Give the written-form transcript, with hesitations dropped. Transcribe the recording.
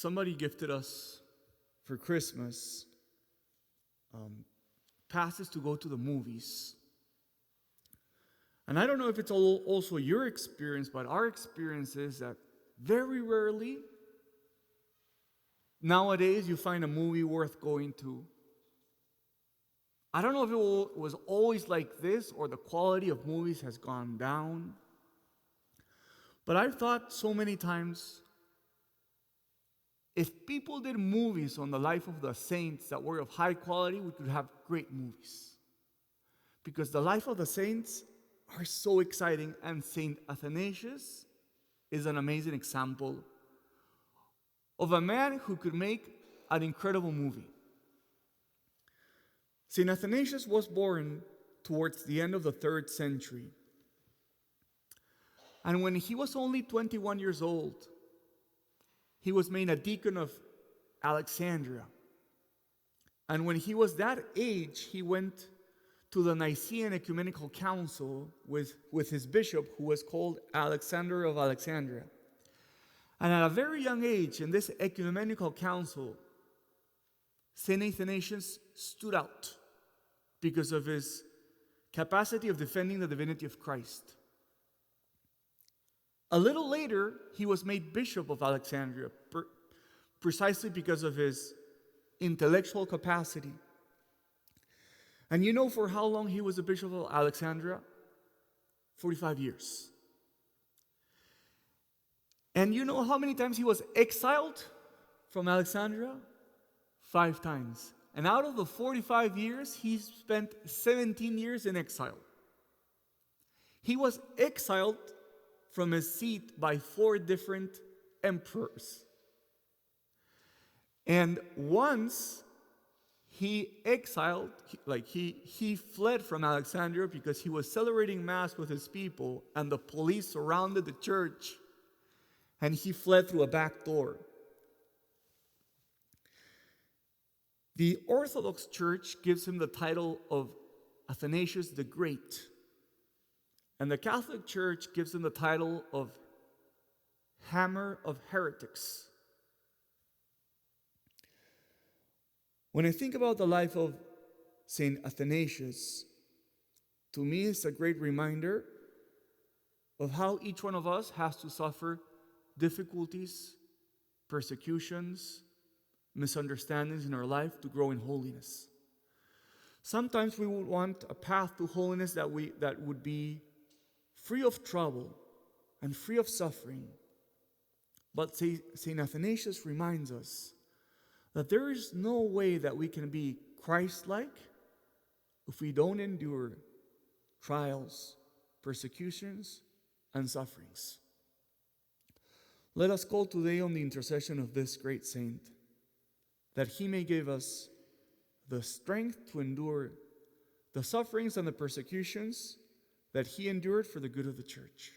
somebody gifted us for Christmas passes to go to the movies. And I don't know if it's also your experience, but our experience is that very rarely nowadays you find a movie worth going to. I don't know if it was always like this or the quality of movies has gone down. But I've thought so many times, if people did movies on the life of the saints that were of high quality, we could have great movies. Because the life of the saints are so exciting, and Saint Athanasius is an amazing example of a man who could make an incredible movie. Saint Athanasius was born towards the end of the 3rd century. And when he was only 21 years old, he was made a deacon of Alexandria. And when he was that age, he went to the Nicene Ecumenical Council with his bishop, who was called Alexander of Alexandria. And at a very young age, in this ecumenical council, St. Athanasius stood out because of his capacity of defending the divinity of Christ. A little later, he was made Bishop of Alexandria, precisely because of his intellectual capacity. And you know for how long he was the Bishop of Alexandria? 45 years. And you know how many times he was exiled from Alexandria? 5 times. And out of the 45 years, he spent 17 years in exile. He was exiled from his seat by 4 different emperors. And once he fled from Alexandria because he was celebrating Mass with his people, and the police surrounded the church, and he fled through a back door. The Orthodox Church gives him the title of Athanasius the Great. And the Catholic Church gives him the title of Hammer of Heretics. When I think about the life of St. Athanasius, to me it's a great reminder of how each one of us has to suffer difficulties, persecutions, misunderstandings in our life to grow in holiness. Sometimes we would want a path to holiness that would be free of trouble and free of suffering. But St. Athanasius reminds us that there is no way that we can be Christ-like if we don't endure trials, persecutions, and sufferings. Let us call today on the intercession of this great saint, that he may give us the strength to endure the sufferings and the persecutions that he endured for the good of the church.